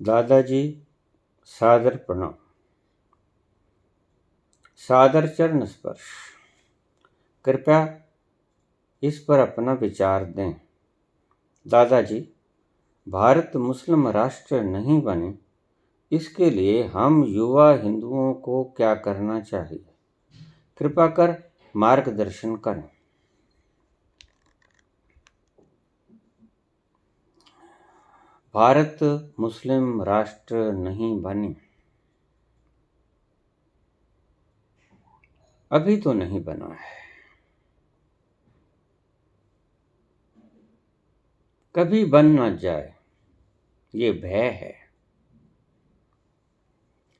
दादाजी सादर प्रणाम। सादर चरण स्पर्श। कृपया इस पर अपना विचार दें। दादाजी, भारत मुस्लिम राष्ट्र नहीं बने, इसके लिए हम युवा हिंदुओं को क्या करना चाहिए? कृपा कर मार्गदर्शन करें। भारत मुस्लिम राष्ट्र नहीं बने, अभी तो नहीं बना है, कभी बन ना जाए, ये भय है।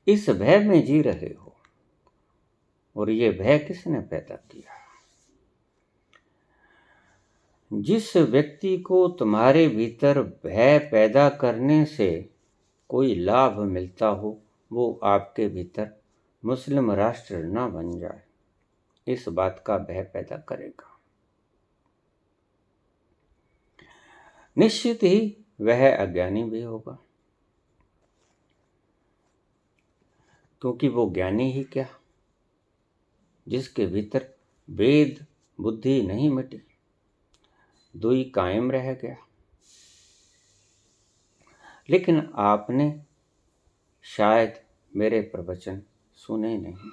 इस भय में जी रहे हो, और ये भय किसने पैदा किया? जिस व्यक्ति को तुम्हारे भीतर भय पैदा करने से कोई लाभ मिलता हो, वो आपके भीतर मुस्लिम राष्ट्र न बन जाए, इस बात का भय पैदा करेगा। निश्चित ही वह अज्ञानी भी होगा, क्योंकि वो ज्ञानी ही क्या, जिसके भीतर वेद बुद्धि नहीं मिटी, दुई कायम रह गया। लेकिन आपने शायद मेरे प्रवचन सुने नहीं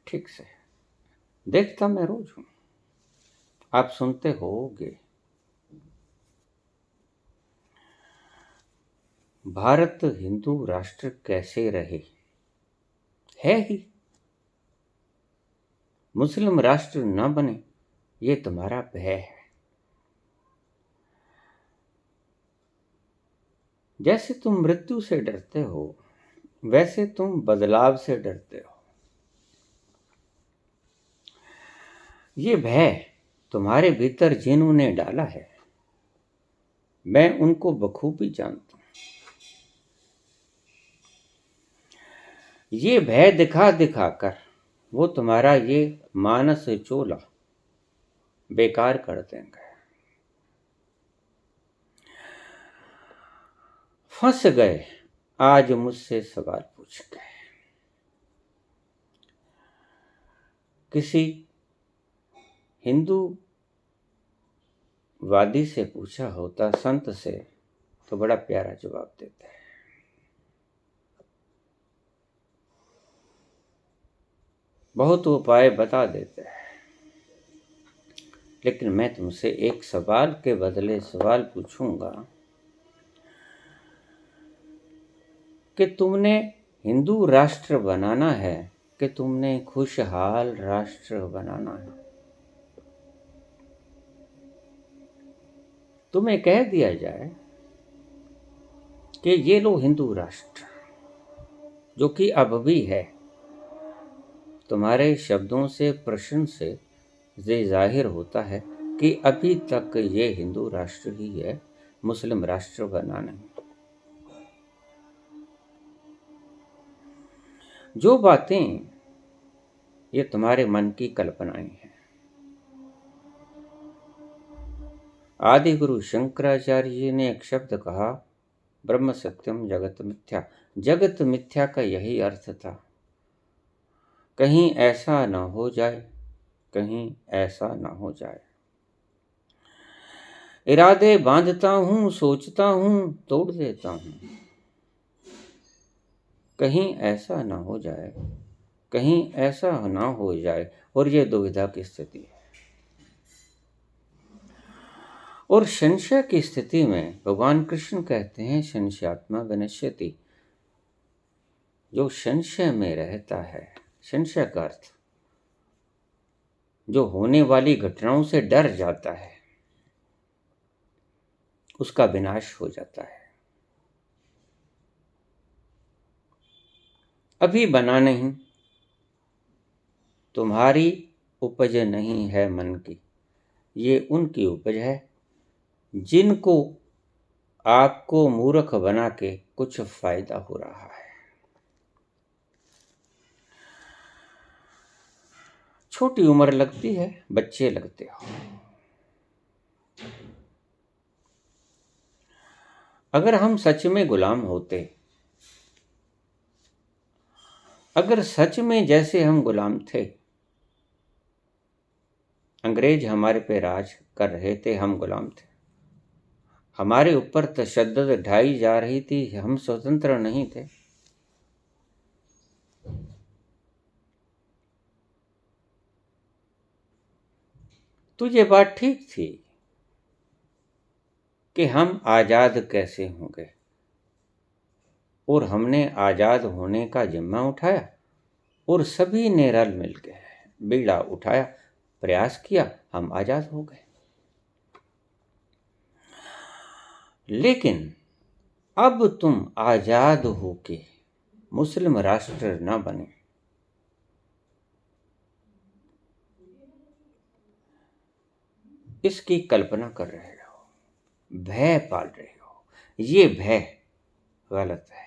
ठीक से। देखता मैं रोज हूं, आप सुनते होगे। भारत हिंदू राष्ट्र कैसे रहे? है ही। मुस्लिम राष्ट्र न बने, ये तुम्हारा भय है। जैसे तुम मृत्यु से डरते हो, वैसे तुम बदलाव से डरते हो। ये भय तुम्हारे भीतर जिन्होंने डाला है, मैं उनको बखूबी जानता हूं। ये भय दिखा दिखा कर वो तुम्हारा ये मानस चोला बेकार कर देंगे। फंस गए आज मुझसे सवाल पूछ के। किसी हिंदू वादी से पूछा होता, संत से, तो बड़ा प्यारा जवाब देते हैं। बहुत उपाय बता देते हैं, लेकिन मैं तुमसे एक सवाल के बदले सवाल पूछूंगा कि तुमने हिंदू राष्ट्र बनाना है कि तुमने खुशहाल राष्ट्र बनाना है? तुम्हें कह दिया जाए कि ये लो हिंदू राष्ट्र, जो कि अब भी है। तुम्हारे शब्दों से, प्रश्न से ये जाहिर होता है कि अभी तक ये हिंदू राष्ट्र ही है, मुस्लिम राष्ट्र बना नहीं। जो बातें ये तुम्हारे मन की कल्पनाएं हैं। आदि गुरु शंकराचार्य जी ने एक शब्द कहा, ब्रह्म सत्यम जगत मिथ्या। जगत मिथ्या का यही अर्थ था। कहीं ऐसा ना हो जाए, कहीं ऐसा ना हो जाए। इरादे बांधता हूं, सोचता हूं, तोड़ देता हूं। कहीं ऐसा ना हो जाए, कहीं ऐसा ना हो जाए, और ये दुविधा की स्थिति है। और संशय की स्थिति में भगवान कृष्ण कहते हैं, संशयात्मा विनश्यति। जो संशय में रहता है, संशय का अर्थ जो होने वाली घटनाओं से डर जाता है, उसका विनाश हो जाता है। अभी बना नहीं, तुम्हारी उपज नहीं है मन की, ये उनकी उपज है जिनको आपको मूर्ख बना के कुछ फायदा हो रहा है। छोटी उम्र लगती है, बच्चे लगते हो। अगर हम सच में गुलाम होते, अगर सच में जैसे हम गुलाम थे, अंग्रेज हमारे पे राज कर रहे थे, हम गुलाम थे, हमारे ऊपर तशद्दुद ढाई जा रही थी, हम स्वतंत्र नहीं थे, तो ये बात ठीक थी कि हम आज़ाद कैसे होंगे। और हमने आज़ाद होने का जिम्मा उठाया और सभी ने रल मिल के बीड़ा उठाया, प्रयास किया, हम आज़ाद हो गए। लेकिन अब तुम आज़ाद होके मुस्लिम राष्ट्र ना बने, इसकी कल्पना कर रहे हो, भय पाल रहे हो। ये भय गलत है।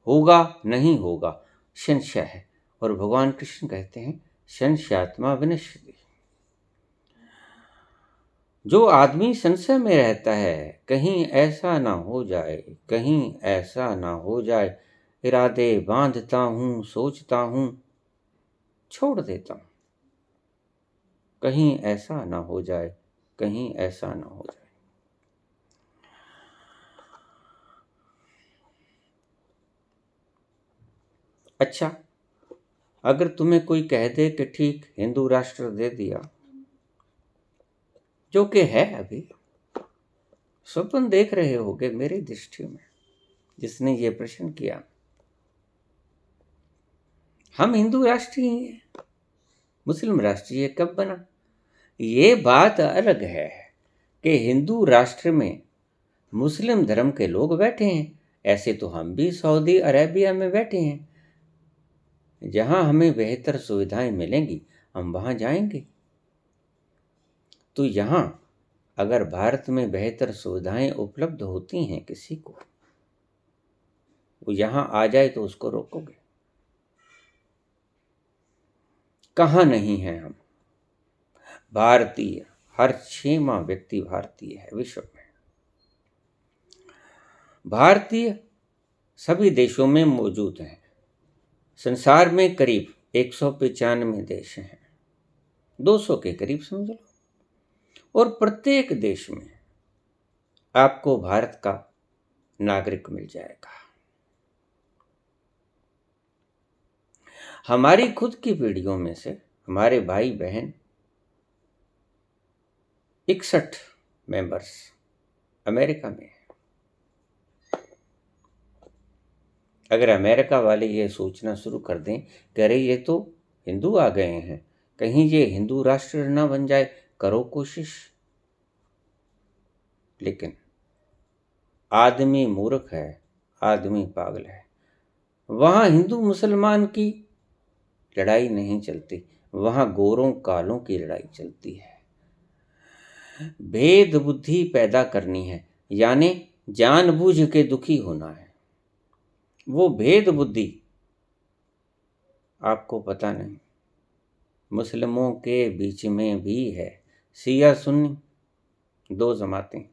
होगा नहीं होगा संशय है, और भगवान कृष्ण कहते हैं संशयात्मा विनश्यति। जो आदमी संशय में रहता है, कहीं ऐसा ना हो जाए, कहीं ऐसा ना हो जाए, इरादे बांधता हूं, सोचता हूं, छोड़ देता हूं, कहीं ऐसा ना हो जाए, कहीं ऐसा ना हो जाए। अच्छा, अगर तुम्हें कोई कह दे कि ठीक हिंदू राष्ट्र दे दिया, जो कि है अभी, स्वप्न देख रहे होगे मेरी दृष्टि में, जिसने ये प्रश्न किया, हम हिंदू राष्ट्र ही हैं, मुस्लिम राष्ट्रीय कब बना। ये बात अलग है कि हिंदू राष्ट्र में मुस्लिम धर्म के लोग बैठे हैं, ऐसे तो हम भी सऊदी अरेबिया में बैठे हैं, जहां हमें बेहतर सुविधाएं मिलेंगी हम वहां जाएंगे। तो यहां अगर भारत में बेहतर सुविधाएं उपलब्ध होती हैं किसी को, वो यहां आ जाए तो उसको रोकोगे? कहाँ नहीं है हम भारतीय, हर 6वां व्यक्ति भारतीय है विश्व में। भारतीय सभी देशों में मौजूद हैं। संसार में करीब 195 देश हैं, 200 के करीब समझ लो, और प्रत्येक देश में आपको भारत का नागरिक मिल जाएगा। हमारी खुद की पीढ़ियों में से हमारे भाई बहन 61 मेंबर्स अमेरिका में हैं। अगर अमेरिका वाले ये सोचना शुरू कर दें कि अरे ये तो हिंदू आ गए हैं, कहीं ये हिंदू राष्ट्र ना बन जाए, करो कोशिश। लेकिन आदमी मूर्ख है, आदमी पागल है। वहां हिंदू मुसलमान की लड़ाई नहीं चलती, वहां गोरों कालों की लड़ाई चलती है। भेद बुद्धि पैदा करनी है, यानी जानबूझ के दुखी होना है। वो भेद बुद्धि आपको पता नहीं, मुस्लिमों के बीच में भी है। शिया सुन्नी 2 जमातें,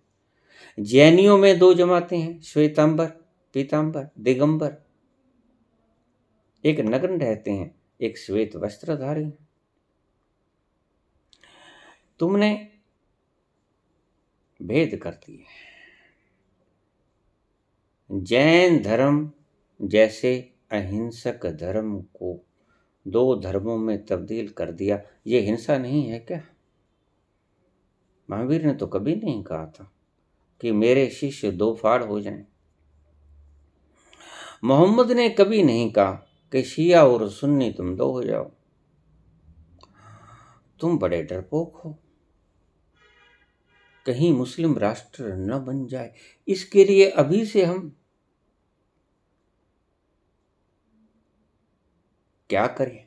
जैनियों में 2 जमातें हैं, श्वेतांबर पीतांबर दिगंबर, एक नग्न रहते हैं, एक श्वेत वस्त्रधारी। तुमने भेद कर दिए। जैन धर्म जैसे अहिंसक धर्म को 2 धर्मों में तब्दील कर दिया, ये हिंसा नहीं है क्या? महावीर ने तो कभी नहीं कहा था कि मेरे शिष्य 2 फाड़ हो जाएं। मोहम्मद ने कभी नहीं कहा कि शिया और सुन्नी तुम 2 हो जाओ। तुम बड़े डरपोक हो, कहीं मुस्लिम राष्ट्र न बन जाए, इसके लिए अभी से हम क्या करें?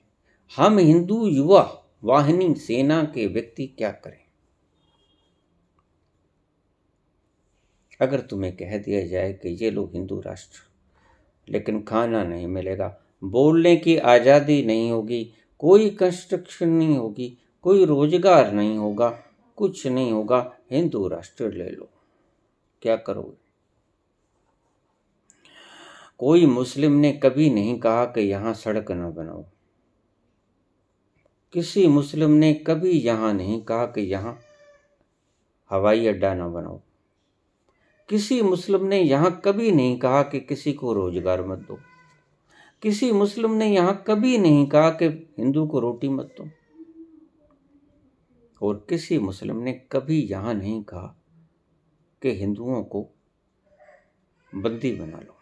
हम हिंदू युवा वाहिनी सेना के व्यक्ति क्या करें? अगर तुम्हें कह दिया जाए कि ये लो हिंदू राष्ट्र, लेकिन खाना नहीं मिलेगा, बोलने की आज़ादी नहीं होगी, कोई कंस्ट्रक्शन नहीं होगी, कोई रोजगार नहीं होगा, कुछ नहीं होगा, हिंदू राष्ट्र ले लो, क्या करोगे? कोई मुस्लिम ने कभी नहीं कहा कि यहाँ सड़क न बनाओ। किसी मुस्लिम ने कभी यहाँ नहीं कहा कि यहाँ हवाई अड्डा न बनाओ। किसी मुस्लिम ने यहाँ कभी नहीं कहा कि किसी को रोजगार मत दो। किसी मुस्लिम ने यहाँ कभी नहीं कहा कि हिंदू को रोटी मत दो। और किसी मुस्लिम ने कभी यहाँ नहीं कहा कि हिंदुओं को बंदी बना लो।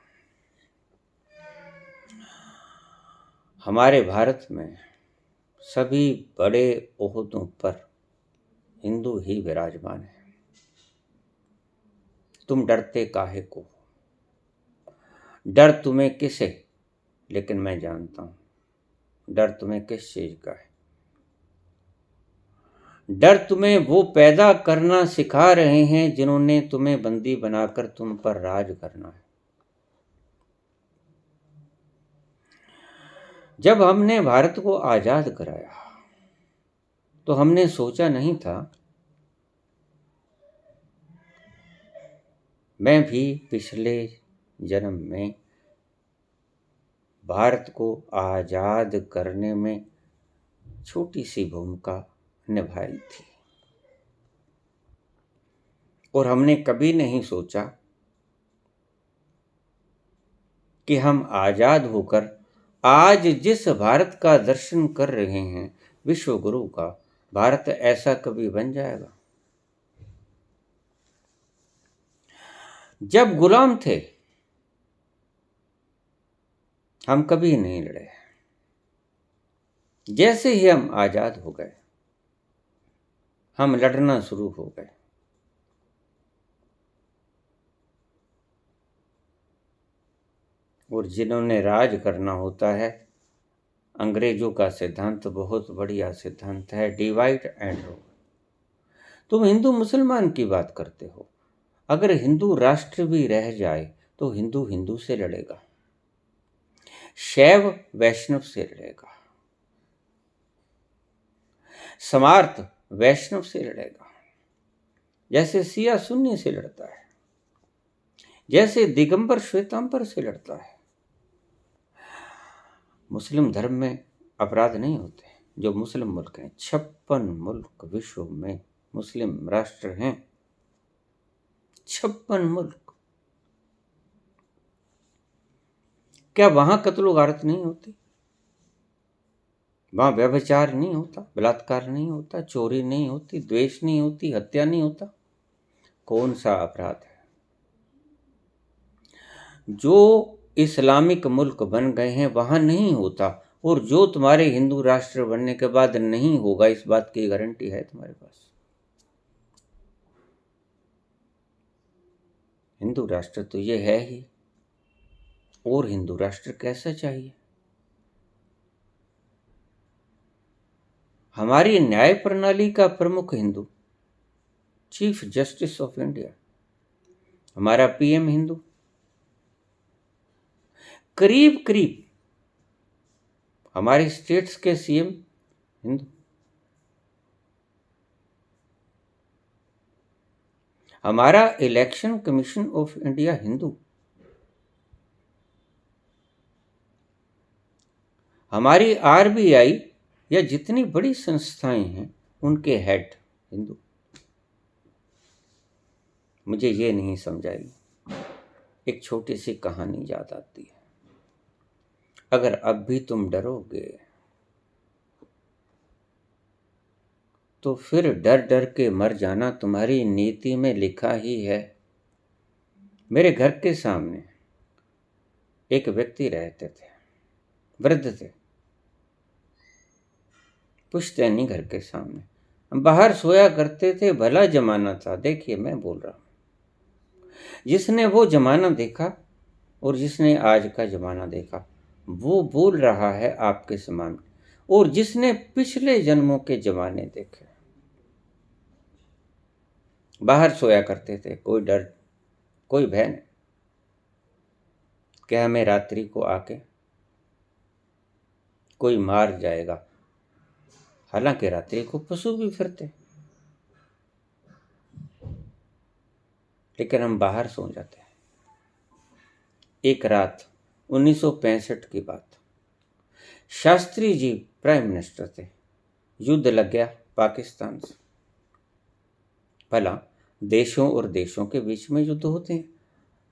हमारे भारत में सभी बड़े ओहदों पर हिंदू ही विराजमान है। तुम डरते काहे को? डर तुम्हें किसे? लेकिन मैं जानता हूं डर तुम्हें किस चीज का है। डर तुम्हें वो पैदा करना सिखा रहे हैं जिन्होंने तुम्हें बंदी बनाकर तुम पर राज करना है। जब हमने भारत को आजाद कराया तो हमने सोचा नहीं था मैं भी पिछले जन्म में भारत को आजाद करने में छोटी सी भूमिका निभाई थी। और हमने कभी नहीं सोचा कि हम आजाद होकर आज जिस भारत का दर्शन कर रहे हैं, विश्व गुरु का, भारत ऐसा कभी बन जाएगा। जब गुलाम थे हम कभी नहीं लड़े। जैसे ही हम आजाद हो गए हम लड़ना शुरू हो गए। और जिन्होंने राज करना होता है, अंग्रेजों का सिद्धांत बहुत बढ़िया सिद्धांत है, डिवाइड एंड रूल। तुम हिंदू मुसलमान की बात करते हो, अगर हिंदू राष्ट्र भी रह जाए तो हिंदू हिंदू से लड़ेगा, शैव वैष्णव से लड़ेगा, समार्थ वैष्णव से लड़ेगा, जैसे सिया सुन्नी से लड़ता है, जैसे दिगंबर श्वेतांबर से लड़ता है। मुस्लिम धर्म में अपराध नहीं होते। जो मुस्लिम मुल्क हैं, 56 मुल्क विश्व में मुस्लिम राष्ट्र हैं, 56 मुल्क। क्या वहां कत्लो गारत नहीं होती? वहां व्यभिचार नहीं होता, बलात्कार नहीं होता, चोरी नहीं होती, द्वेष नहीं होती, हत्या नहीं होता? कौन सा अपराध है? जो इस्लामिक मुल्क बन गए हैं वहां नहीं होता, और जो तुम्हारे हिंदू राष्ट्र बनने के बाद नहीं होगा, इस बात की गारंटी है तुम्हारे पास। हिंदू राष्ट्र तो ये है ही, और हिंदू राष्ट्र कैसा चाहिए? हमारी न्याय प्रणाली का प्रमुख Hindu, chief justice of India, हमारा पीएम हिंदू, करीब करीब हमारे स्टेट्स के सीएम हिंदू, हमारा election commission of India Hindu, हमारी आरबीआई या जितनी बड़ी संस्थाएं हैं उनके हेड हिंदू। मुझे ये नहीं समझाई, एक छोटी सी कहानी याद आती है। अगर अब भी तुम डरोगे तो फिर डर डर के मर जाना तुम्हारी नीति में लिखा ही है। मेरे घर के सामने एक व्यक्ति रहते थे, वृद्ध थे, पुश्तैनी घर के सामने। हम बाहर सोया करते थे, भला जमाना था। देखिए मैं बोल रहा हूँ, जिसने वो जमाना देखा और जिसने आज का जमाना देखा वो बोल रहा है आपके समान, और जिसने पिछले जन्मों के जमाने देखे। बाहर सोया करते थे, कोई डर कोई भय नहीं। क्या हमें रात्रि को आके कोई मार जाएगा? हालांकि रात्रि को पशु भी फिरते, लेकिन हम बाहर सो जाते हैं। एक रात 1965 की बात, शास्त्री जी प्राइम मिनिस्टर थे, युद्ध लग गया पाकिस्तान से। भला देशों और देशों के बीच में युद्ध होते हैं,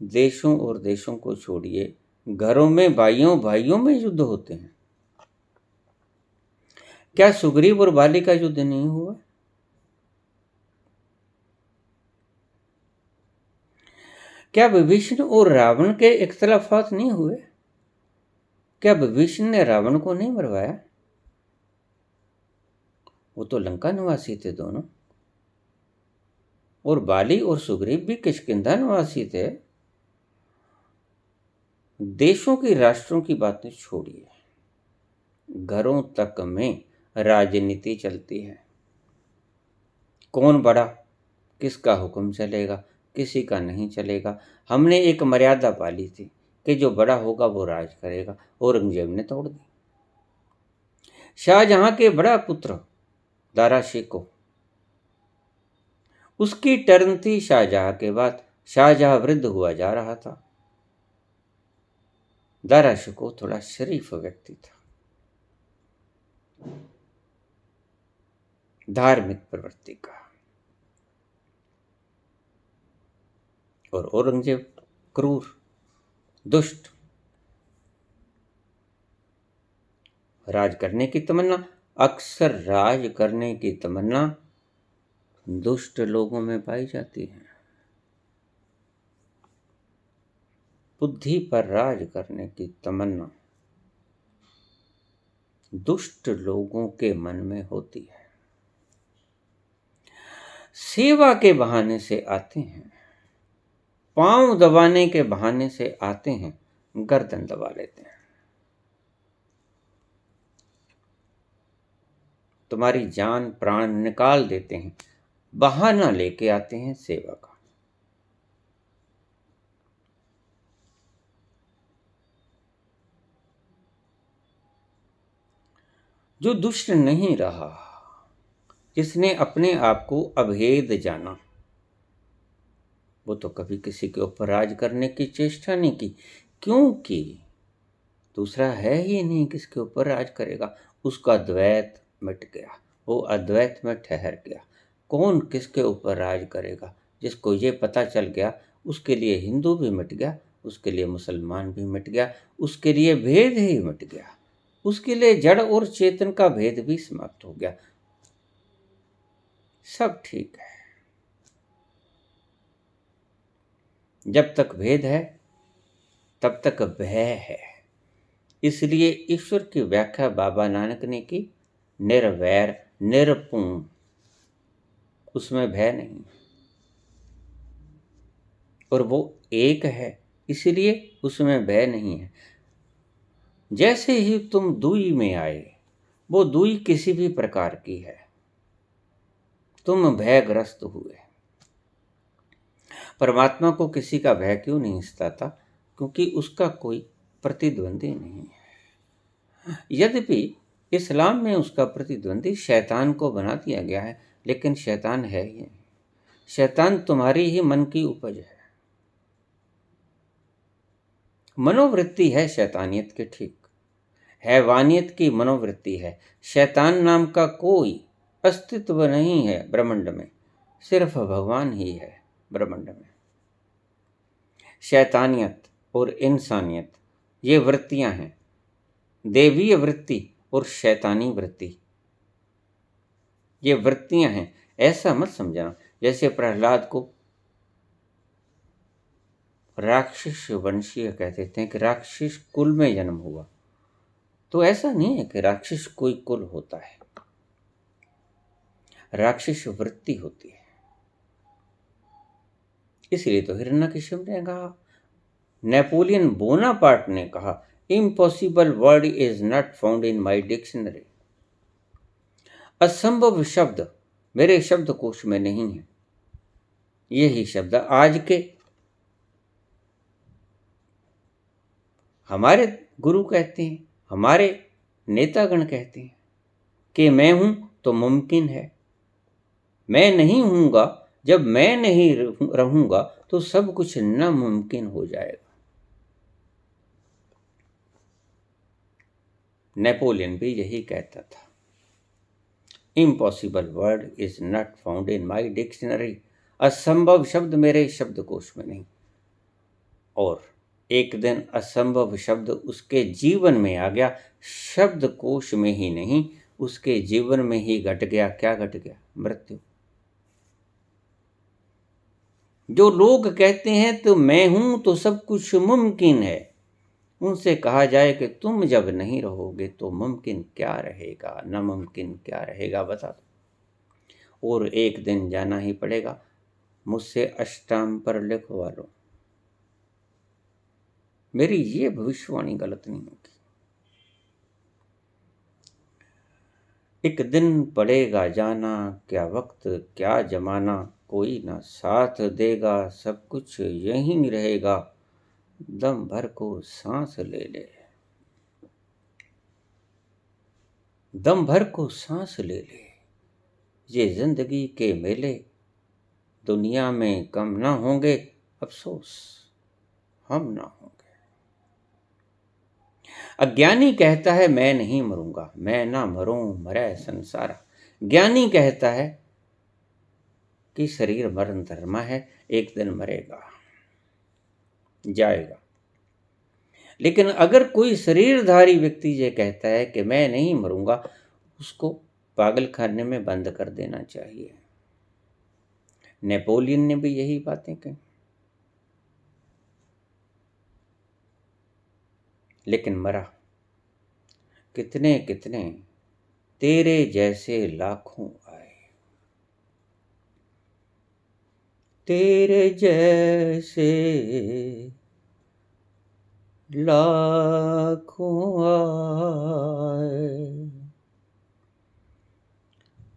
देशों और देशों को छोड़िए, घरों में भाइयों भाइयों में युद्ध होते हैं। क्या सुग्रीव और बाली का युद्ध नहीं हुआ? क्या विभीषण और रावण के इख्तलाफात नहीं हुए? क्या विभीषण ने रावण को नहीं मरवाया? वो तो लंका निवासी थे दोनों, और बाली और सुग्रीव भी किष्किंधा निवासी थे। देशों की, राष्ट्रों की बातें छोड़िए, घरों तक में राजनीति चलती है। कौन बड़ा, किसका हुक्म चलेगा, किसी का नहीं चलेगा। हमने एक मर्यादा पाली थी कि जो बड़ा होगा वो राज करेगा, औरंगजेब ने तोड़ दी। शाहजहां के बड़ा पुत्र दारा शिकोह, उसकी टर्न थी शाहजहां के बाद। शाहजहां वृद्ध हुआ जा रहा था। दारा शिकोह थोड़ा शरीफ व्यक्ति था, धार्मिक प्रवृत्ति का, और औरंगजेब क्रूर, दुष्ट। राज करने की तमन्ना, अक्सर राज करने की तमन्ना दुष्ट लोगों में पाई जाती है। बुद्धि पर राज करने की तमन्ना दुष्ट लोगों के मन में होती है। सेवा के बहाने से आते हैं, पांव दबाने के बहाने से आते हैं, गर्दन दबा लेते हैं। तुम्हारी जान प्राण निकाल देते हैं, बहाना लेके आते हैं सेवा का। जो दुष्ट नहीं रहा, जिसने अपने आप को अभेद जाना, वो तो कभी किसी के ऊपर राज करने की चेष्टा नहीं की, क्योंकि दूसरा है ही नहीं किसके ऊपर राज करेगा। उसका द्वैत मिट गया, वो अद्वैत में ठहर गया। कौन किसके ऊपर राज करेगा? जिसको ये पता चल गया, उसके लिए हिंदू भी मिट गया, उसके लिए मुसलमान भी मिट गया, उसके लिए भेद ही मिट गया, उसके लिए जड़ और चेतन का भेद भी समाप्त हो गया। सब ठीक है। जब तक भेद है तब तक भय है। इसलिए ईश्वर की व्याख्या बाबा नानक ने की, निर्वैर निरपूर्ण, उसमें भय नहीं, और वो एक है, इसलिए उसमें भय नहीं है। जैसे ही तुम दुई में आए, वो दुई किसी भी प्रकार की है, तुम भयग्रस्त हुए। परमात्मा को किसी का भय क्यों नहीं सताता? क्योंकि उसका कोई प्रतिद्वंदी नहीं है। यद्यपि इस्लाम में उसका प्रतिद्वंदी शैतान को बना दिया गया है, लेकिन शैतान है ही नहीं। शैतान तुम्हारी ही मन की उपज है, मनोवृत्ति है शैतानियत के, ठीक, हैवानियत की मनोवृत्ति है। शैतान नाम का कोई अस्तित्व नहीं है ब्रह्मांड में, सिर्फ भगवान ही है ब्रह्मांड में। शैतानियत और इंसानियत ये वृत्तियां हैं, देवीय वृत्ति और शैतानी वृत्ति, ये वृत्तियां हैं। ऐसा मत समझना जैसे प्रहलाद को राक्षस वंशीय कहते थे कि राक्षस कुल में जन्म हुआ, तो ऐसा नहीं है कि राक्षस कोई कुल होता है, राक्षस वृत्ति होती है। इसलिए तो हिरण्यकशिप ने कहा, नेपोलियन बोनापार्ट ने कहा, impossible word is not found in my dictionary. असंभव शब्द मेरे शब्दकोश में नहीं है। यही शब्द आज के हमारे गुरु कहते हैं, हमारे नेतागण कहते हैं कि मैं हूं तो मुमकिन है, मैं नहीं हूंगा जब मैं नहीं रहूंगा तो सब कुछ नामुमकिन हो जाएगा। नेपोलियन भी यही कहता था, impossible word is not found in my dictionary. असंभव शब्द मेरे शब्दकोश में नहीं। और एक दिन असंभव शब्द उसके जीवन में आ गया, शब्दकोश में ही नहीं, उसके जीवन में ही घट गया। क्या घट गया? मृत्यु। जो लोग कहते हैं तो मैं हूं तो सब कुछ मुमकिन है, उनसे कहा जाए कि तुम जब नहीं रहोगे तो मुमकिन क्या रहेगा, नामुमकिन क्या रहेगा, बता दो। और एक दिन जाना ही पड़ेगा। मुझसे अष्टांग पर लिखवा लो, मेरी ये भविष्यवाणी गलत नहीं होगी। एक दिन पड़ेगा जाना, क्या वक्त क्या जमाना, कोई ना साथ देगा, सब कुछ यहीं रहेगा, दम भर को सांस ले ले, दम भर को सांस ले ले। ये जिंदगी के मेले दुनिया में कम ना होंगे, अफसोस हम ना होंगे। अज्ञानी कहता है मैं नहीं मरूंगा, मैं ना मरूं मरे संसारा। ज्ञानी कहता है कि शरीर मरण धर्मा है, एक दिन मरेगा, जाएगा। लेकिन अगर कोई शरीरधारी व्यक्ति ये कहता है कि मैं नहीं मरूंगा, उसको पागल खाने में बंद कर देना चाहिए। नेपोलियन ने भी यही बातें कही, लेकिन मरा। कितने कितने तेरे जैसे लाखों आए, तेरे जैसे लाखों आए,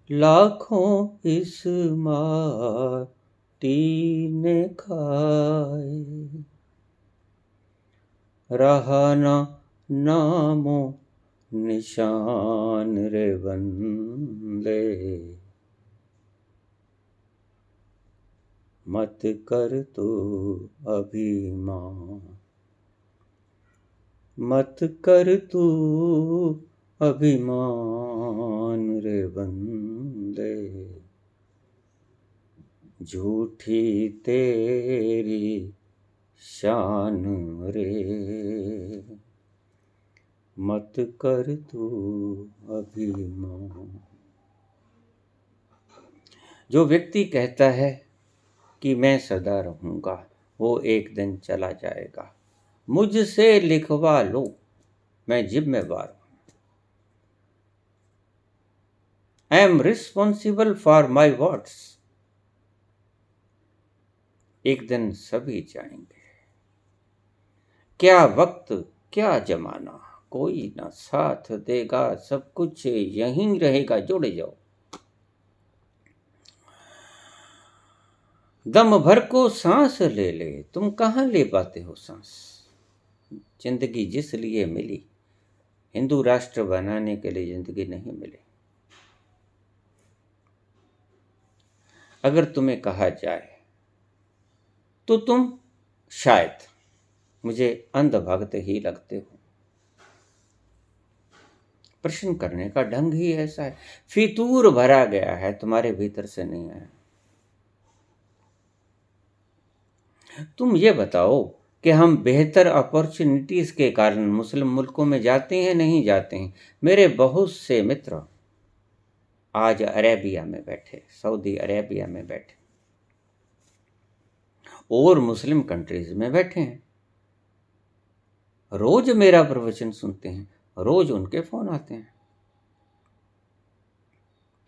लाखों इस माटी ने खाए, रहा ना नामो निशान रे बंदे, मत कर तू अभिमान, मत कर तू अभिमान रे बंदे, झूठी तेरी शान रे, मत कर तू अभिमान। जो व्यक्ति कहता है कि मैं सदा रहूंगा, वो एक दिन चला जाएगा। मुझसे लिखवा लो, मैं जिम्मेवार हूं। I am responsible for my words. एक दिन सभी जाएंगे। क्या वक्त क्या जमाना, कोई ना साथ देगा, सब कुछ यहीं रहेगा। जुड़ जाओ। दम भर को सांस ले ले, तुम कहाँ ले पाते हो सांस। जिंदगी जिस लिए मिली, हिंदू राष्ट्र बनाने के लिए जिंदगी नहीं मिली। अगर तुम्हें कहा जाए तो तुम शायद मुझे अंधभक्त ही लगते हो। प्रश्न करने का ढंग ही ऐसा है, फितूर भरा गया है, तुम्हारे भीतर से नहीं आया। तुम ये बताओ कि हम बेहतर अपॉर्चुनिटीज के कारण मुस्लिम मुल्कों में जाते हैं, नहीं जाते हैं। मेरे बहुत से मित्र आज अरेबिया में बैठे, सऊदी अरेबिया में बैठे और मुस्लिम कंट्रीज में बैठे हैं, रोज मेरा प्रवचन सुनते हैं, रोज उनके फोन आते हैं।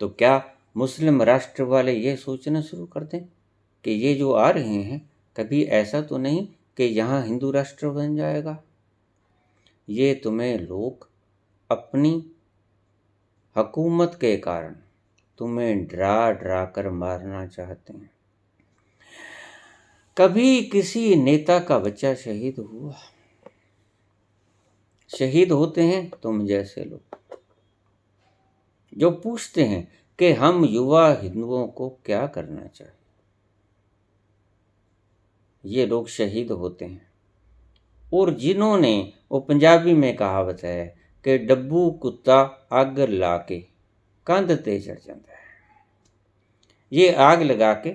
तो क्या मुस्लिम राष्ट्र वाले ये सोचना शुरू कर दें कि ये जो आ रहे हैं, कभी ऐसा तो नहीं कि यहाँ हिंदू राष्ट्र बन जाएगा। ये तुम्हें लोग अपनी हुकूमत के कारण तुम्हें डरा डरा कर मारना चाहते हैं। कभी किसी नेता का बच्चा शहीद हुआ? शहीद होते हैं तुम जैसे लोग जो पूछते हैं कि हम युवा हिंदुओं को क्या करना चाहिए। ये लोग शहीद होते हैं। और जिन्होंने, वो पंजाबी में कहावत है कि डब्बू कुत्ता आग ला के कंध ते चढ़ जाता है, ये आग लगा के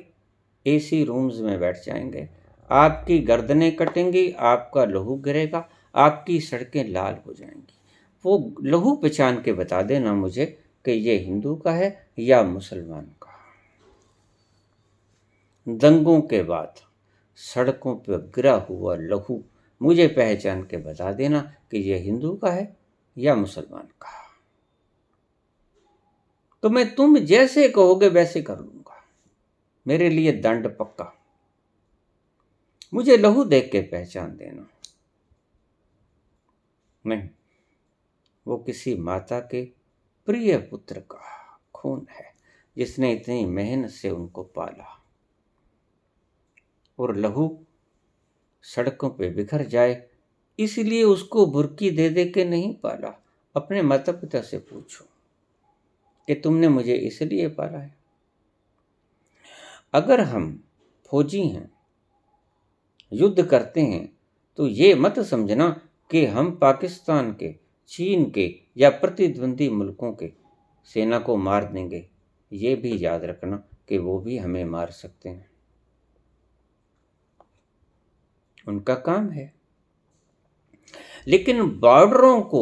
एसी रूम्स में बैठ जाएंगे, आपकी गर्दनें कटेंगी, आपका लहू गिरेगा, आपकी सड़कें लाल हो जाएंगी। वो लहू पहचान के बता देना मुझे कि ये हिंदू का है या मुसलमान का। दंगों के बाद सड़कों पर गिरा हुआ लहू मुझे पहचान के बता देना कि ये हिंदू का है या मुसलमान का। तो मैं तुम जैसे कहोगे वैसे कर लूंगा, मेरे लिए दंड पक्का। मुझे लहू देख के पहचान देना। नहीं, वो किसी माता के प्रिय पुत्र का खून है जिसने इतनी मेहनत से उनको पाला, और लहू सड़कों पे बिखर जाए इसलिए उसको बुर्की दे दे के नहीं पाला। अपने माता पिता से पूछो कि तुमने मुझे इसलिए पाला है। अगर हम फौजी हैं, युद्ध करते हैं, तो ये मत समझना कि हम पाकिस्तान के, चीन के या प्रतिद्वंदी मुल्कों के सेना को मार देंगे। ये भी याद रखना कि वो भी हमें मार सकते हैं, उनका काम है। लेकिन बॉर्डरों को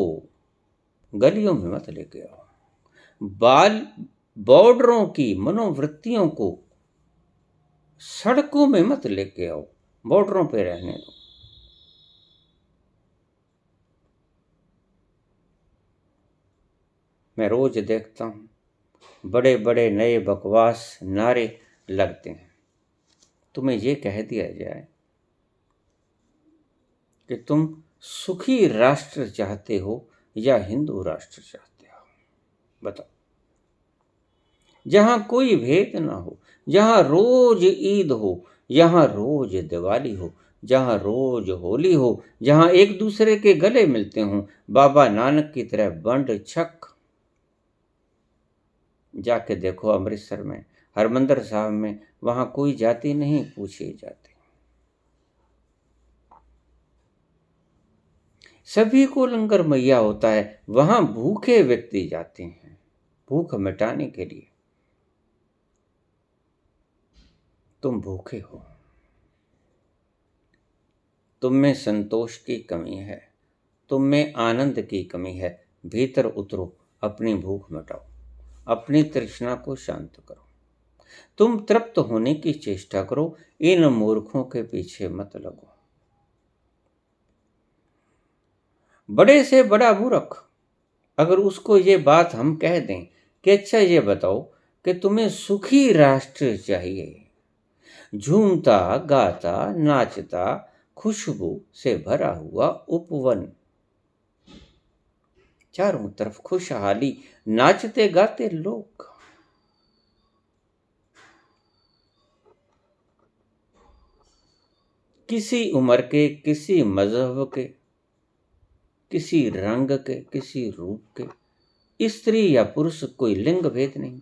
गलियों में मत लेके आओ, बॉर्डरों की मनोवृत्तियों को सड़कों में मत लेके आओ, बॉर्डरों पे रहने दो। मैं रोज देखता हूं बड़े बड़े नए बकवास नारे लगते हैं। तुम्हें ये कह दिया जाए कि तुम सुखी राष्ट्र चाहते हो या हिंदू राष्ट्र चाहते हो, बताओ। जहां कोई भेद ना हो, जहां रोज ईद हो, जहां रोज दिवाली हो, जहां रोज होली हो, जहां एक दूसरे के गले मिलते हों, बाबा नानक की तरह बंड छक। जाके देखो अमृतसर में, हरमंदिर साहब में, वहां कोई जाति नहीं पूछी जाती, सभी को लंगर मैया होता है। वहां भूखे व्यक्ति जाते हैं भूख मिटाने के लिए। तुम भूखे हो, तुम में संतोष की कमी है, तुम में आनंद की कमी है। भीतर उतरो, अपनी भूख मिटाओ, अपनी तृष्णा को शांत करो। तुम तृप्त होने की चेष्टा करो, इन मूर्खों के पीछे मत लगो। बड़े से बड़ा मूर्ख अगर उसको ये बात हम कह दें कि अच्छा ये बताओ कि तुम्हें सुखी राष्ट्र चाहिए, झूमता गाता नाचता खुशबू से भरा हुआ उपवन, चारों तरफ खुशहाली, नाचते गाते लोग, किसी उम्र के, किसी मजहब के, किसी रंग के, किसी रूप के, स्त्री या पुरुष, कोई लिंग भेद नहीं,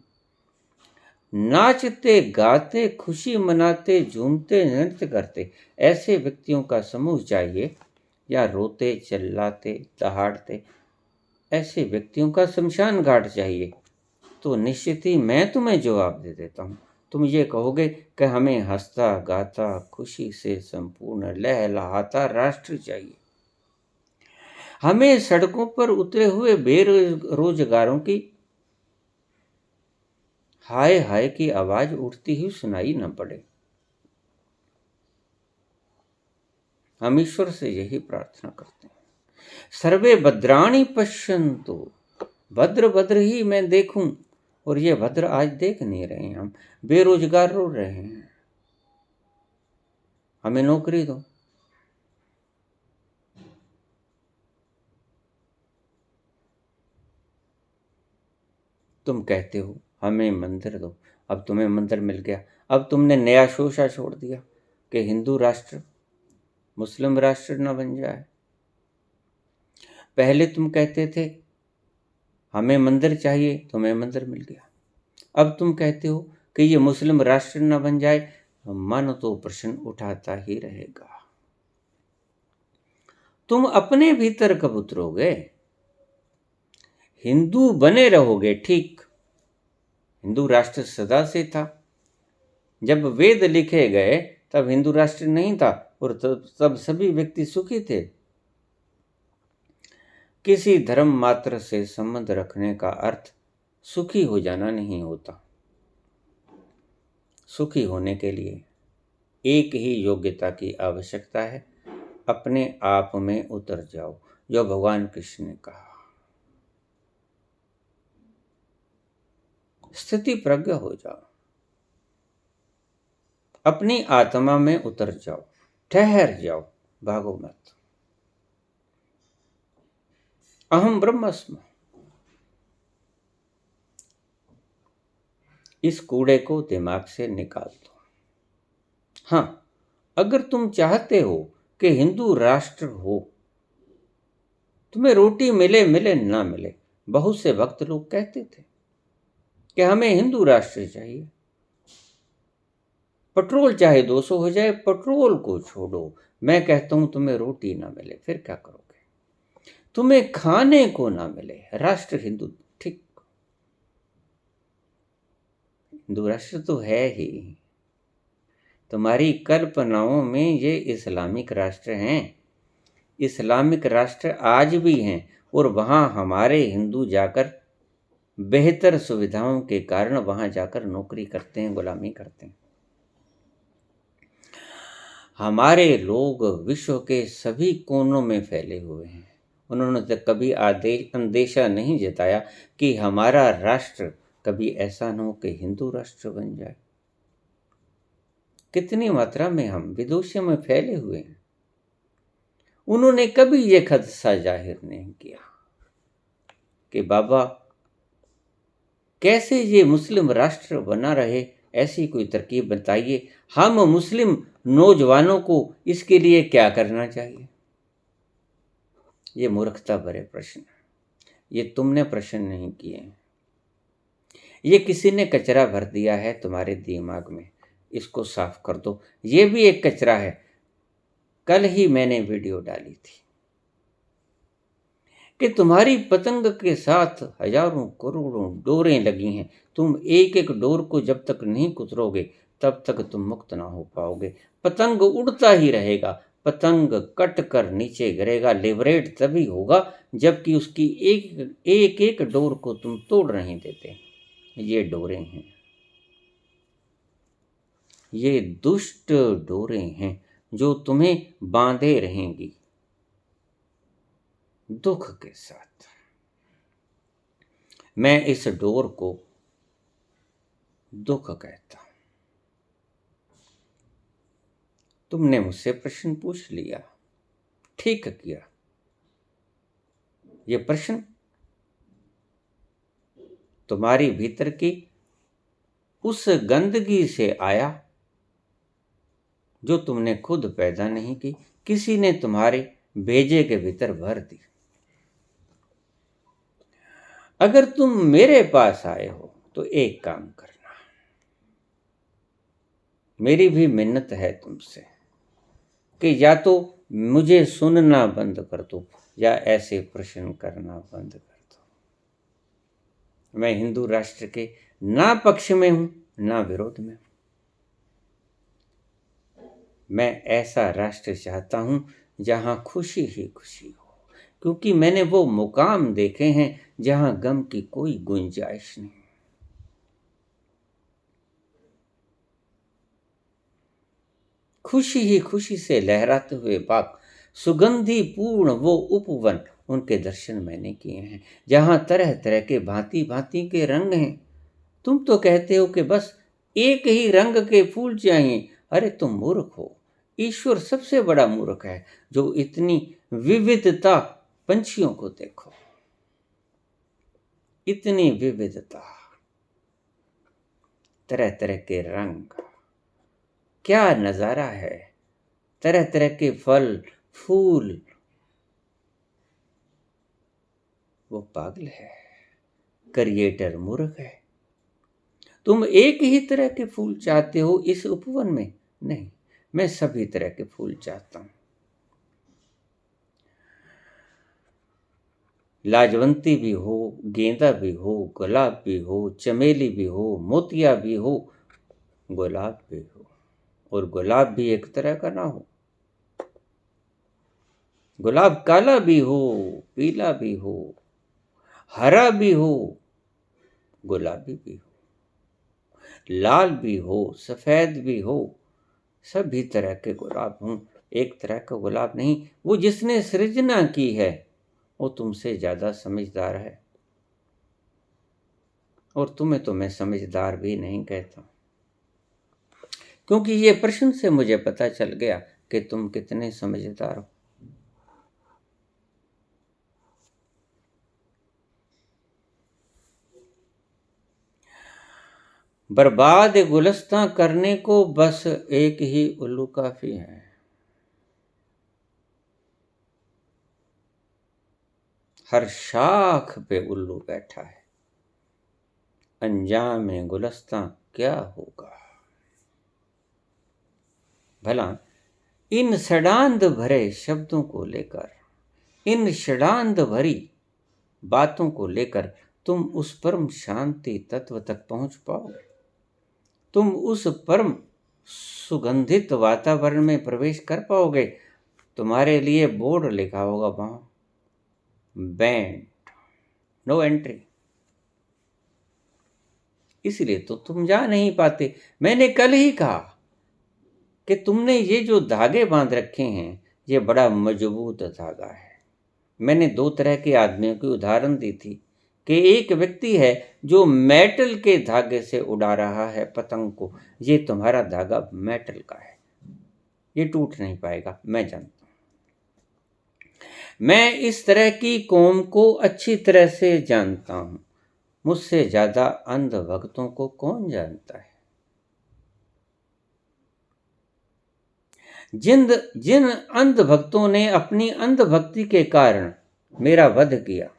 नाचते गाते खुशी मनाते झूमते नृत्य करते ऐसे व्यक्तियों का समूह चाहिए, या रोते चिल्लाते दहाड़ते ऐसे व्यक्तियों का शमशान घाट चाहिए। तो निश्चित ही मैं तुम्हें जवाब दे देता हूँ। तुम ये कहोगे कि हमें हंसता गाता खुशी से संपूर्ण लहलहाता राष्ट्र चाहिए। हमें सड़कों पर उतरे हुए बेरोजगारों की हाय हाय की आवाज उठती हुई सुनाई न पड़े। हम ईश्वर से यही प्रार्थना करते हैं, सर्वे भद्राणि पश्यन्तु, भद्र भद्र ही मैं देखूं। और ये भद्र आज देख नहीं रहे हैं, हम बेरोजगार रो रहे हैं, हमें नौकरी दो। तुम कहते हो हमें मंदिर दो, अब तुम्हें मंदिर मिल गया, अब तुमने नया शोषा छोड़ दिया कि हिंदू राष्ट्र मुस्लिम राष्ट्र न बन जाए। पहले तुम कहते थे हमें मंदिर चाहिए, तुम्हें मंदिर मिल गया। अब तुम कहते हो कि ये मुस्लिम राष्ट्र न बन जाए, मन तो प्रश्न उठाता ही रहेगा। तुम अपने भीतर कब उतरोगे? हिंदू बने रहोगे, ठीक। हिंदू राष्ट्र सदा से था। जब वेद लिखे गए तब हिंदू राष्ट्र नहीं था और तब सभी व्यक्ति सुखी थे। किसी धर्म मात्र से संबंध रखने का अर्थ सुखी हो जाना नहीं होता। सुखी होने के लिए एक ही योग्यता की आवश्यकता है, अपने आप में उतर जाओ, जो भगवान कृष्ण ने कहा। स्थिति प्रज्ञ हो जाओ, अपनी आत्मा में उतर जाओ, ठहर जाओ, भागो मत। अहम ब्रह्मस्मि। इस कूड़े को दिमाग से निकाल दो। हाँ, अगर तुम चाहते हो कि हिंदू राष्ट्र हो, तुम्हें रोटी मिले मिले ना मिले, बहुत से भक्त लोग कहते थे कि हमें हिंदू राष्ट्र चाहिए। पेट्रोल चाहे 200 हो जाए, पेट्रोल को छोड़ो। मैं कहता हूं तुम्हें रोटी ना मिले, फिर क्या करोगे? तुम्हें खाने को ना मिले, राष्ट्र हिंदू, ठीक। हिंदू राष्ट्र तो है ही। तुम्हारी कल्पनाओं में ये इस्लामिक राष्ट्र हैं। इस्लामिक राष्ट्र आज भी हैं और वहाँ हमारे हिंदू जाकर बेहतर सुविधाओं के कारण वहाँ जाकर नौकरी करते हैं, गुलामी करते हैं। हमारे लोग विश्व के सभी कोनों में फैले हुए हैं। उन्होंने तो कभी अंदेशा नहीं जताया कि हमारा राष्ट्र कभी ऐसा न हो कि हिंदू राष्ट्र बन जाए। कितनी मात्रा में हम विदेशों में फैले हुए हैं। उन्होंने कभी ये खदशा जाहिर नहीं किया कि बाबा कैसे ये मुस्लिम राष्ट्र बना रहे, ऐसी कोई तरकीब बताइए, हम मुस्लिम नौजवानों को इसके लिए क्या करना चाहिए। ये मूर्खता भरे प्रश्न, ये तुमने प्रश्न नहीं किए, ये किसी ने कचरा भर दिया है तुम्हारे दिमाग में। इसको साफ कर दो। ये भी एक कचरा है। कल ही मैंने वीडियो डाली थी कि तुम्हारी पतंग के साथ हजारों करोड़ों डोरें लगी हैं। तुम एक एक डोर को जब तक नहीं कुतरोगे तब तक तुम मुक्त ना हो पाओगे। पतंग उड़ता ही रहेगा, पतंग कट कर नीचे गिरेगा। लिबरेट तभी होगा जबकि उसकी एक एक डोर को तुम तोड़ नहीं देते। ये डोरें हैं, ये दुष्ट डोरें हैं जो तुम्हें बांधे रहेंगी दुख के साथ। मैं इस डोर को दुख कहता हूं। तुमने मुझसे प्रश्न पूछ लिया, ठीक किया। ये प्रश्न तुम्हारी भीतर की उस गंदगी से आया जो तुमने खुद पैदा नहीं की, किसी ने तुम्हारे भेजे के भीतर भर दी। अगर तुम मेरे पास आए हो तो एक काम करना, मेरी भी मिन्नत है तुमसे कि या तो मुझे सुनना बंद कर दो या ऐसे प्रश्न करना बंद कर दो। मैं हिंदू राष्ट्र के ना पक्ष में हूं ना विरोध में। मैं ऐसा राष्ट्र चाहता हूं जहां खुशी ही खुशी हो, क्योंकि मैंने वो मुकाम देखे हैं जहां गम की कोई गुंजाइश नहीं। खुशी ही खुशी से लहराते हुए बाग, सुगंधी पूर्ण वो उपवन, उनके दर्शन मैंने किए हैं जहां तरह तरह के भांति भांति के रंग हैं। तुम तो कहते हो कि बस एक ही रंग के फूल चाहिए। अरे तुम मूर्ख हो। ईश्वर सबसे बड़ा मूर्ख है जो इतनी विविधता। पंछियों को देखो, इतनी विविधता, तरह तरह के रंग, क्या नजारा है। तरह तरह के फल फूल। वो पागल है, क्रिएटर मूर्ख है। तुम एक ही तरह के फूल चाहते हो इस उपवन में? नहीं, मैं सभी तरह के फूल चाहता हूं। लाजवंती भी हो, गेंदा भी हो, गुलाब भी हो, चमेली भी हो, मोतिया भी हो, गुलाब भी हो। और गुलाब भी एक तरह का ना हो। गुलाब काला भी हो, पीला भी हो, हरा भी हो, गुलाबी भी हो, लाल भी हो, सफेद भी हो, सभी तरह के गुलाब हों, एक तरह का गुलाब नहीं। वो जिसने सृजना की है वो तुमसे ज्यादा समझदार है, और तुम्हें तो मैं समझदार भी नहीं कहता, क्योंकि ये प्रश्न से मुझे पता चल गया कि तुम कितने समझदार हो। बर्बाद गुलस्तां करने को बस एक ही उल्लू काफी है। हर शाख पे उल्लू बैठा है, अंजाम गुलस्तां क्या होगा। भला इन षडांध भरे शब्दों को लेकर, इन षडांध भरी बातों को लेकर तुम उस परम शांति तत्व तक पहुंच पाओगे? तुम उस परम सुगंधित वातावरण में प्रवेश कर पाओगे? तुम्हारे लिए बोर्ड लिखा होगा वहां, बैंड, नो एंट्री। इसलिए तो तुम जा नहीं पाते। मैंने कल ही कहा कि तुमने ये जो धागे बांध रखे हैं ये बड़ा मजबूत धागा है। मैंने दो तरह के आदमियों की उदाहरण दी थी कि एक व्यक्ति है जो मेटल के धागे से उड़ा रहा है पतंग को। ये तुम्हारा धागा मेटल का है, ये टूट नहीं पाएगा, मैं जानता हूं। मैं इस तरह की कौम को अच्छी तरह से जानता हूं। मुझसे ज्यादा अंध भक्तों को कौन जानता है? जिन अंध भक्तों ने अपनी अंध भक्ति के कारण मेरा वध किया,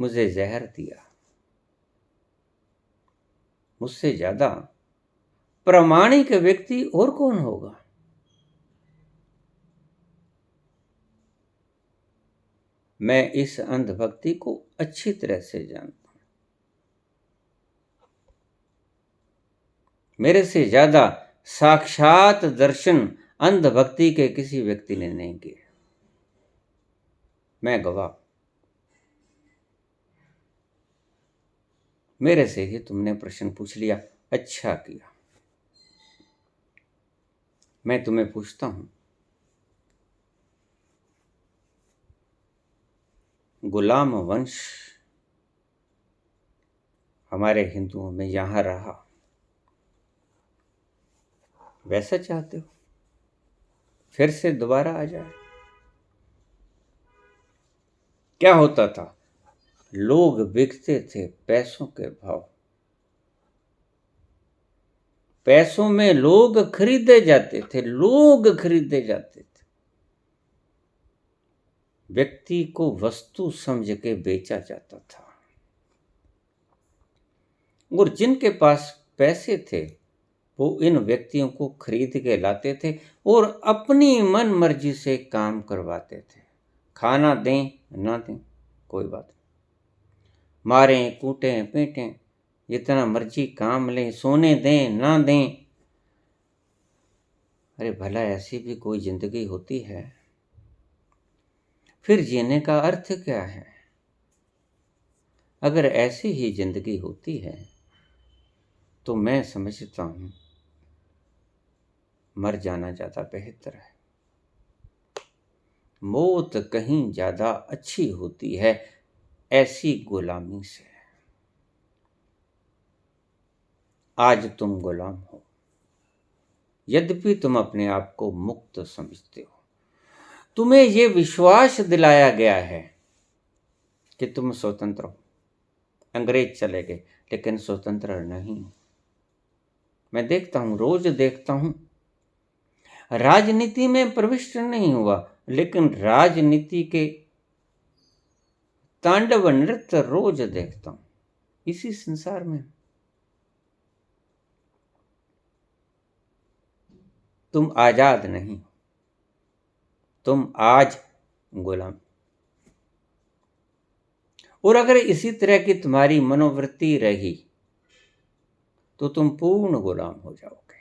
मुझे जहर दिया, मुझसे ज्यादा प्रामाणिक व्यक्ति और कौन होगा? मैं इस अंधभक्ति को अच्छी तरह से जानता हूं। मेरे से ज्यादा साक्षात दर्शन अंधभक्ति के किसी व्यक्ति ने नहीं किया। मैं गवाह। मेरे से ही तुमने प्रश्न पूछ लिया, अच्छा किया। मैं तुम्हें पूछता हूं, गुलाम वंश हमारे हिंदुओं में यहां रहा, वैसा चाहते हो फिर से दोबारा आ जाए? क्या होता था? लोग बिकते थे पैसों के भाव, पैसों में लोग खरीदे जाते थे, लोग खरीदे जाते थे। व्यक्ति को वस्तु समझ के बेचा जाता था, और जिनके पास पैसे थे वो इन व्यक्तियों को खरीद के लाते थे और अपनी मन मर्जी से काम करवाते थे। खाना दें ना दें कोई बात नहीं, मारें कूटें पीटें, जितना मर्जी काम लें, सोने दें ना दें। अरे भला ऐसी भी कोई जिंदगी होती है? फिर जीने का अर्थ क्या है? अगर ऐसी ही जिंदगी होती है तो मैं समझता हूं मर जाना ज्यादा बेहतर है। मौत कहीं ज्यादा अच्छी होती है ऐसी गुलामी से। आज तुम गुलाम हो, यद्यपि तुम अपने आप को मुक्त समझते हो। तुम्हें यह विश्वास दिलाया गया है कि तुम स्वतंत्र हो। अंग्रेज चले गए लेकिन स्वतंत्र नहीं। मैं देखता हूं, रोज देखता हूं, राजनीति में प्रविष्ट नहीं हुआ लेकिन राजनीति के तांडव नृत्य रोज देखता हूं। इसी संसार में। तुम आजाद नहीं, तुम आज गुलाम। और अगर इसी तरह की तुम्हारी मनोवृत्ति रही तो तुम पूर्ण गुलाम हो जाओगे।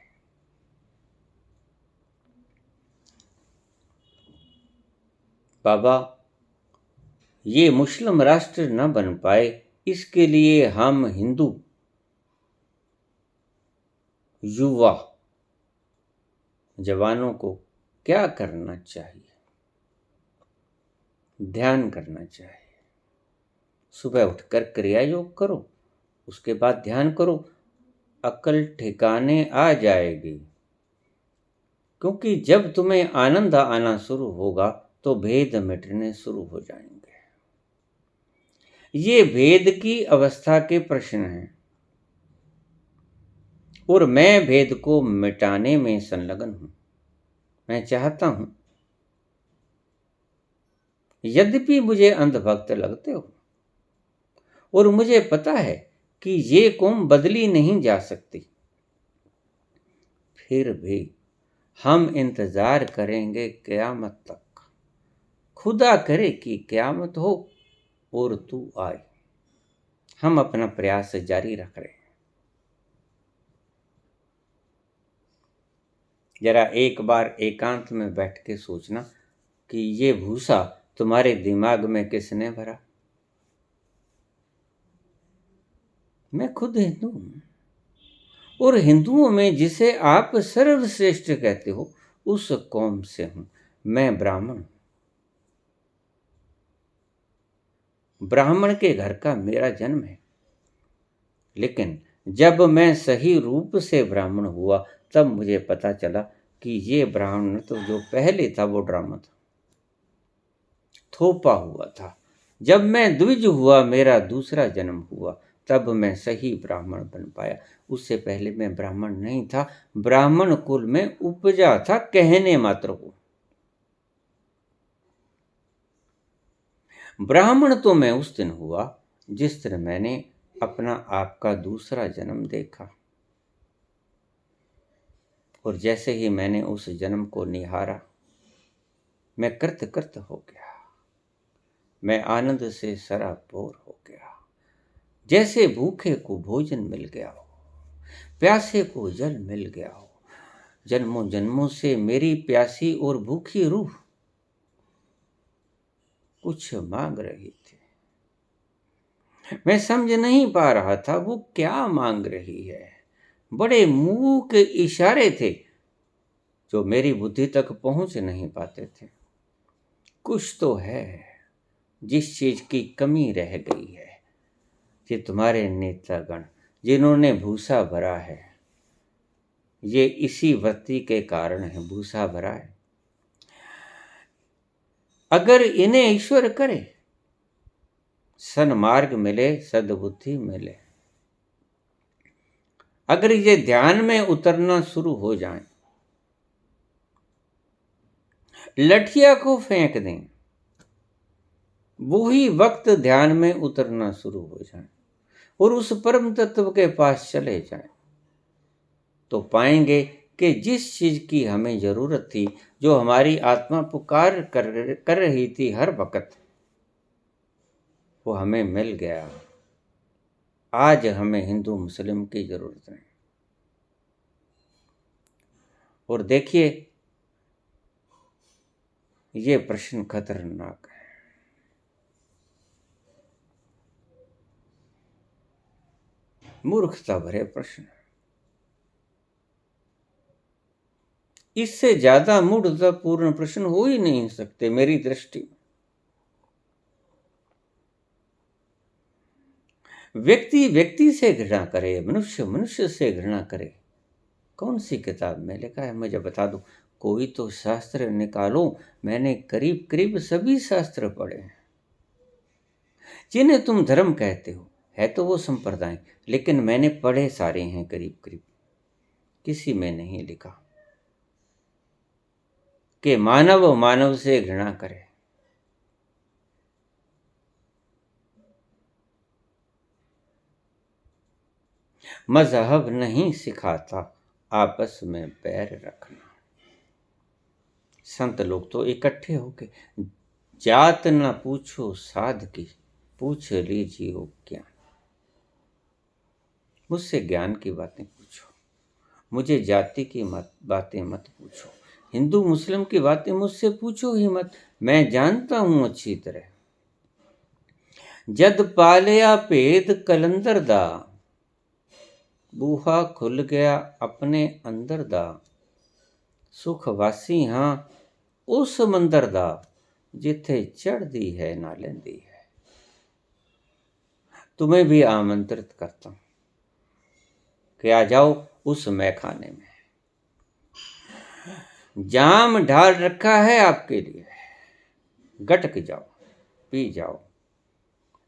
बाबा, ये मुस्लिम राष्ट्र न बन पाए, इसके लिए हम हिंदू युवा जवानों को क्या करना चाहिए? ध्यान करना चाहिए। सुबह उठकर क्रिया योग करो, उसके बाद ध्यान करो, अकल ठिकाने आ जाएगी। क्योंकि जब तुम्हें आनंद आना शुरू होगा तो भेद मिटने शुरू हो जाएंगे। ये भेद की अवस्था के प्रश्न हैं और मैं भेद को मिटाने में संलग्न हूं। मैं चाहता हूं, यद्यपि मुझे अंधभक्त लगते हो और मुझे पता है कि ये कौम बदली नहीं जा सकती, फिर भी हम इंतजार करेंगे क़यामत तक। खुदा करे कि क़यामत हो और तू आए। हम अपना प्रयास जारी रख रहे हैं। जरा एक बार एकांत में बैठ के सोचना कि ये भूसा तुम्हारे दिमाग में किसने भरा? मैं खुद हिंदू हूं, और हिंदुओं में जिसे आप सर्वश्रेष्ठ कहते हो उस कौम से हूं। मैं ब्राह्मण हूं। ब्राह्मण के घर का मेरा जन्म है, लेकिन जब मैं सही रूप से ब्राह्मण हुआ तब मुझे पता चला कि ये ब्राह्मण तो जो पहले था वो ड्रामा था, थोपा हुआ था। जब मैं द्विज हुआ, मेरा दूसरा जन्म हुआ, तब मैं सही ब्राह्मण बन पाया। उससे पहले मैं ब्राह्मण नहीं था, ब्राह्मण कुल में उपजा था कहने मात्र को। ब्राह्मण तो मैं उस दिन हुआ जिस दिन मैंने अपना आपका दूसरा जन्म देखा, और जैसे ही मैंने उस जन्म को निहारा मैं कृत हो गया। मैं आनंद से सराबोर हो गया, जैसे भूखे को भोजन मिल गया हो, प्यासे को जल मिल गया हो। जन्मों जन्मों से मेरी प्यासी और भूखी रूह कुछ मांग रही थी। मैं समझ नहीं पा रहा था वो क्या मांग रही है। बड़े मुंह के इशारे थे जो मेरी बुद्धि तक पहुंच नहीं पाते थे। कुछ तो है जिस चीज की कमी रह गई है। ये तुम्हारे नेतागण जिन्होंने भूसा भरा है, ये इसी वृत्ति के कारण है भूसा भरा है। अगर इन्हें ईश्वर करे, सन्मार्ग मिले, सद्बुद्धि मिले, अगर ये ध्यान में उतरना शुरू हो जाएं, लठिया को फेंक दें, वही वक्त ध्यान में उतरना शुरू हो जाए और उस परम तत्व के पास चले जाएं, तो पाएंगे कि जिस चीज की हमें जरूरत थी, जो हमारी आत्मा पुकार कर रही थी हर वक्त, वो हमें मिल गया। आज हमें हिंदू मुस्लिम की जरूरत नहीं। और देखिए, ये प्रश्न खतरनाक है। मूर्खता भरे प्रश्न। इससे ज्यादा मूढ़तापूर्ण प्रश्न हो ही नहीं सकते मेरी दृष्टि में। व्यक्ति व्यक्ति से घृणा करे, मनुष्य मनुष्य से घृणा करे, कौन सी किताब में लिखा है मुझे बता दो। कोई तो शास्त्र निकालो। मैंने करीब करीब सभी शास्त्र पढ़े हैं। जिन्हें तुम धर्म कहते हो, है तो वो संप्रदाय, लेकिन मैंने पढ़े सारे हैं करीब करीब। किसी में नहीं लिखा कि मानव मानव से घृणा करे। मजहब नहीं सिखाता आपस में बैर रखना। संत लोग तो इकट्ठे होके जात न पूछो साध की, पूछ लीजिए ज्ञान। मुझसे ज्ञान की बातें पूछो, मुझे जाति की बातें मत पूछो। हिंदू मुस्लिम की बातें मुझसे पूछो ही मत, मैं जानता हूं अच्छी तरह। जद पालिया भेद कलंदर दा, बूहा खुल गया अपने अंदर दा। सुख वासी हां उस मंदर दा, जिथे चढ़दी है ना लेंदी है। तुम्हें भी आमंत्रित करता हूं कि आ जाओ उस मैखाने में। जाम ढाल रखा है आपके लिए, गटक जाओ, पी जाओ।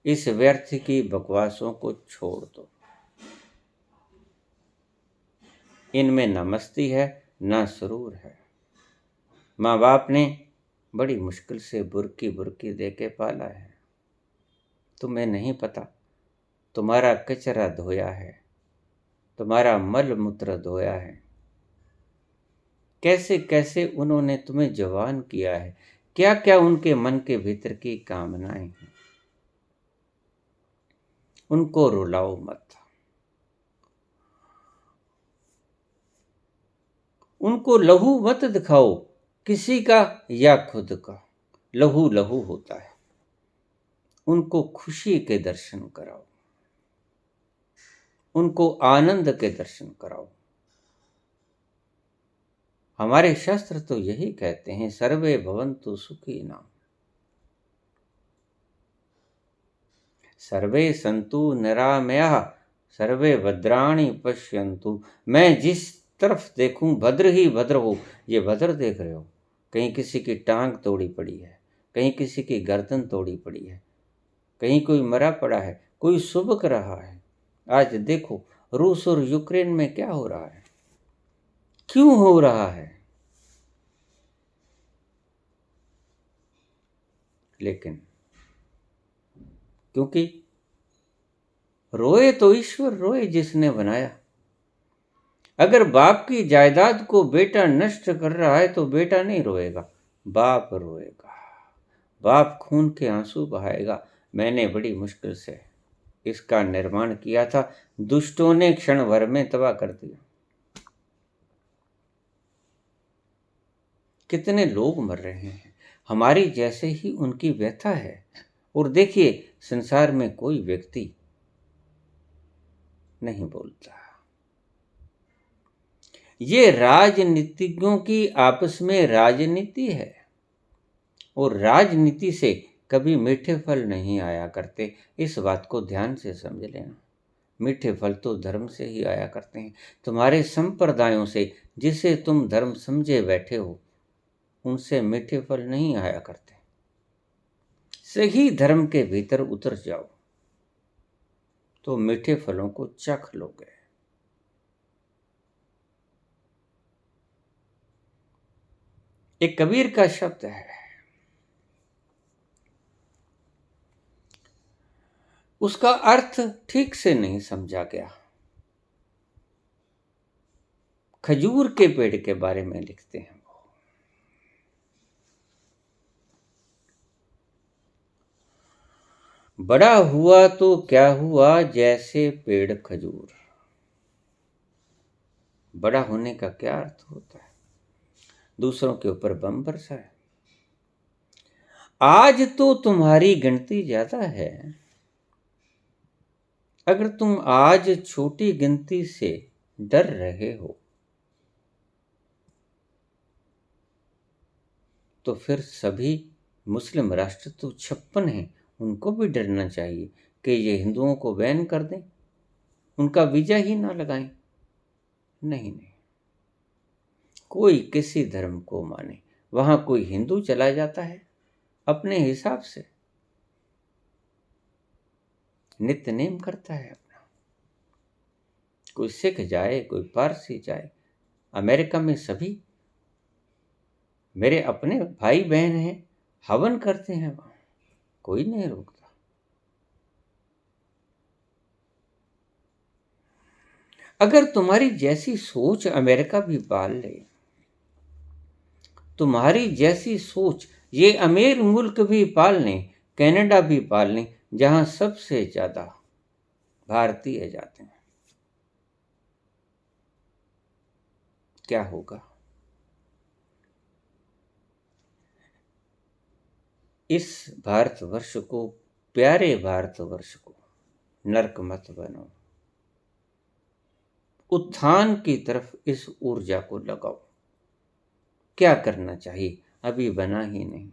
इस व्यर्थ की बकवासों को छोड़ दो। इनमें न मस्ती है न सुरूर है। माँ बाप ने बड़ी मुश्किल से बुरकी बुरकी दे के पाला है। तुम्हें नहीं पता, तुम्हारा कचरा धोया है, तुम्हारा मल मूत्र धोया है। कैसे कैसे उन्होंने तुम्हें जवान किया है, क्या क्या उनके मन के भीतर की कामनाएं हैं। उनको रुलाओ मत, उनको लहू मत दिखाओ, किसी का या खुद का। लहू लहू होता है। उनको खुशी के दर्शन कराओ, उनको आनंद के दर्शन कराओ। हमारे शास्त्र तो यही कहते हैं, सर्वे भवन्तु सुखी नाम, सर्वे सन्तु निरामयाः, सर्वे भद्राणि पश्यन्तु। मैं जिस तरफ देखूं भद्र ही भद्र हो। ये भद्र देख रहे हो, कहीं किसी की टांग तोड़ी पड़ी है, कहीं किसी की गर्दन तोड़ी पड़ी है, कहीं कोई मरा पड़ा है, कोई सुबक रहा है। आज देखो रूस और यूक्रेन में क्या हो रहा है, क्यों हो रहा है। लेकिन क्योंकि रोए तो ईश्वर रोए जिसने बनाया। अगर बाप की जायदाद को बेटा नष्ट कर रहा है तो बेटा नहीं रोएगा, बाप रोएगा। बाप खून के आंसू बहाएगा। मैंने बड़ी मुश्किल से इसका निर्माण किया था, दुष्टों ने क्षण भर में तबाह कर दिया। कितने लोग मर रहे हैं, हमारी जैसे ही उनकी व्यथा है। और देखिए संसार में कोई व्यक्ति नहीं बोलता। ये राजनीतिज्ञों की आपस में राजनीति है, और राजनीति से कभी मीठे फल नहीं आया करते। इस बात को ध्यान से समझ लेना। मीठे फल तो धर्म से ही आया करते हैं। तुम्हारे संप्रदायों से, जिसे तुम धर्म समझे बैठे हो, उनसे मीठे फल नहीं आया करते। सही धर्म के भीतर उतर जाओ तो मीठे फलों को चख लोगे। एक कबीर का शब्द है, उसका अर्थ ठीक से नहीं समझा गया। खजूर के पेड़ के बारे में लिखते हैं वो। बड़ा हुआ तो क्या हुआ, जैसे पेड़ खजूर। बड़ा होने का क्या अर्थ होता है? दूसरों के ऊपर बम बरसाए। आज तो तुम्हारी गिनती ज्यादा है। अगर तुम आज छोटी गिनती से डर रहे हो तो फिर सभी मुस्लिम राष्ट्र तो 56 हैं, उनको भी डरना चाहिए कि ये हिंदुओं को बैन कर दें, उनका वीजा ही ना लगाएं। नहीं नहीं, कोई किसी धर्म को माने, वहां कोई हिंदू चला जाता है अपने हिसाब से, नित्य नेम करता है अपना। कोई सिख जाए, कोई पारसी जाए। अमेरिका में सभी मेरे अपने भाई बहन हैं, हवन करते हैं वहां, कोई नहीं रोकता। अगर तुम्हारी जैसी सोच अमेरिका भी पाल ले, तुम्हारी जैसी सोच ये अमीर मुल्क भी पाल लें, कनाडा भी पाल लें, जहां सबसे ज्यादा भारतीय जाते हैं, क्या होगा? इस भारतवर्ष को, प्यारे भारतवर्ष को नर्क मत बनो। उत्थान की तरफ इस ऊर्जा को लगाओ। क्या करना चाहिए? अभी बना ही नहीं।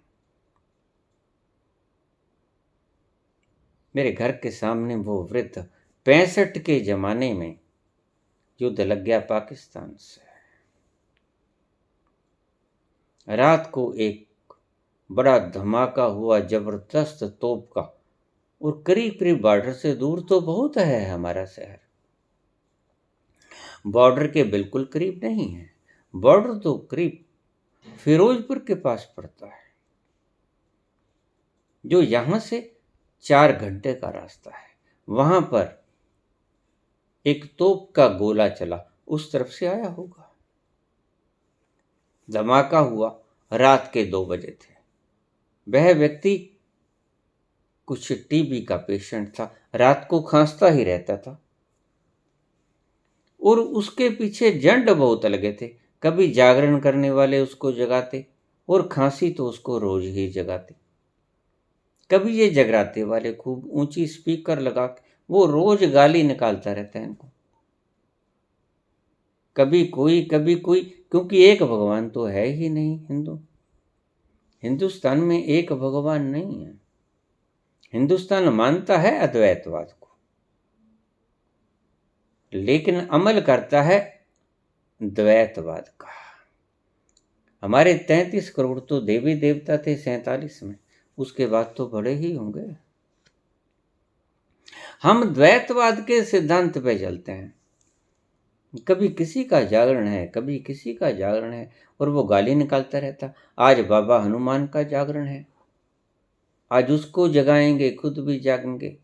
मेरे घर के सामने वो वृद्ध 65 के जमाने में युद्ध लग गया पाकिस्तान से, रात को एक बड़ा धमाका हुआ जबरदस्त तोप का, और करीब करीब बॉर्डर से दूर तो बहुत है हमारा शहर, बॉर्डर के बिल्कुल करीब नहीं है, बॉर्डर तो करीब फिरोजपुर के पास पड़ता है, जो यहां से 4 घंटे का रास्ता है। वहां पर एक तोप का गोला चला, उस तरफ से आया होगा। धमाका हुआ, रात के 2 बजे थे। वह व्यक्ति कुछ टीबी का पेशेंट था, रात को खांसता ही रहता था, और उसके पीछे जंड बहुत लगे थे। कभी जागरण करने वाले उसको जगाते, और खांसी तो उसको रोज ही जगाते। कभी ये जगराते वाले खूब ऊंची स्पीकर लगा के वो रोज गाली निकालता रहता है इनको। कभी कोई कभी कोई, क्योंकि एक भगवान तो है ही नहीं। हिंदुस्तान में एक भगवान नहीं है। हिंदुस्तान मानता है अद्वैतवाद को, लेकिन अमल करता है द्वैतवाद का। हमारे 33 करोड़ तो देवी देवता थे 47 में, उसके बाद तो बड़े ही होंगे। हम द्वैतवाद के सिद्धांत पे चलते हैं। कभी किसी का जागरण है, कभी किसी का जागरण है, और वो गाली निकालता रहता। आज बाबा हनुमान का जागरण है, आज उसको जगाएंगे, खुद भी जागेंगे।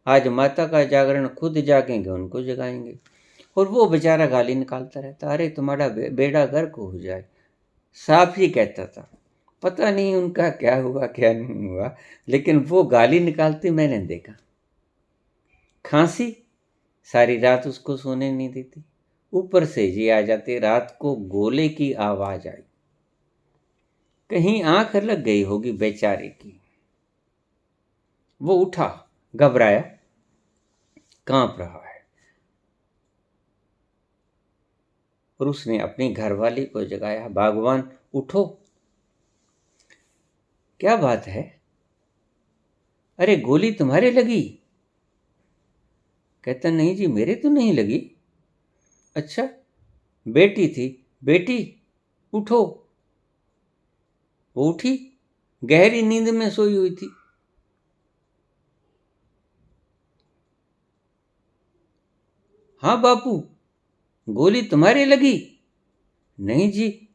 आज माता का जागरण, खुद जागेंगे, उनको जगाएंगे। और वो बेचारा गाली निकालता रहता, अरे तुम्हारा बेड़ा गर्क हो जाए। साफ ही कहता था। पता नहीं उनका क्या हुआ क्या नहीं हुआ, लेकिन वो गाली निकालते मैंने देखा। खांसी, सारी रात उसको सोने नहीं देती। ऊपर से ये आ जाते, रात को गोले की आवाज आई, कहीं आंख लग गई होगी बेचारे की। वो उठा, घबराया, कांप रहा है, और उसने अपनी घरवाली को जगाया, भगवान उठो, क्या बात है? अरे गोली तुम्हारे लगी? कहता नहीं जी, मेरे तो नहीं लगी। अच्छा, बेटी थी, बेटी उठो। वो उठी, गहरी नींद में सोई हुई थी। हाँ बापू, गोली तुम्हारे लगी? नहीं जी,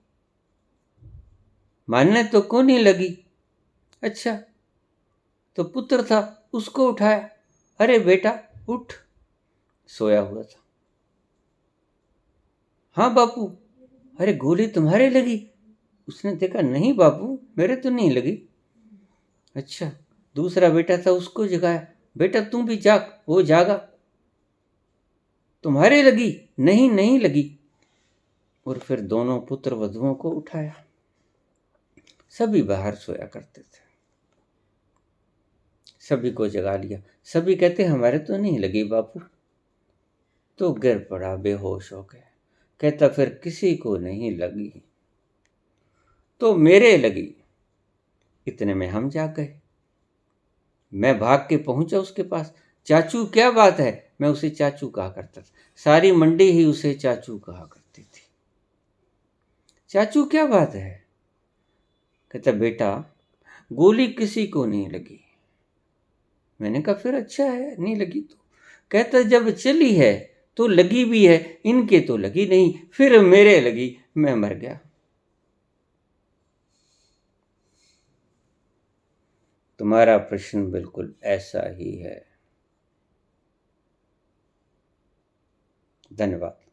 मानने तो को नहीं लगी। अच्छा, तो पुत्र था, उसको उठाया। अरे बेटा उठ, सोया हुआ था। हाँ बापू, अरे गोली तुम्हारे लगी? उसने देखा, नहीं बापू, मेरे तो नहीं लगी। अच्छा, दूसरा बेटा था, उसको जगाया, बेटा तू भी जाग। वो जागा, तुम्हारे लगी? नहीं नहीं लगी। और फिर दोनों पुत्र वधुओं को उठाया। सभी बाहर सोया करते थे, सभी को जगा लिया। सभी कहते हमारे तो नहीं लगी बापू। तो गिर पड़ा बेहोश हो गया। कहता फिर किसी को नहीं लगी तो मेरे लगी। इतने में हम जाग गए। मैं भाग के पहुंचा उसके पास। चाचू क्या बात है? मैं उसे चाचू कहा करता था, सारी मंडी ही उसे चाचू कहा करती थी। चाचू क्या बात है? कहता बेटा, गोली किसी को नहीं लगी। मैंने कहा फिर अच्छा है, नहीं लगी तो। कहता जब चली है तो लगी भी है, इनके तो लगी नहीं, फिर मेरे लगी, मैं मर गया। तुम्हारा प्रश्न बिल्कुल ऐसा ही है। धन्यवाद।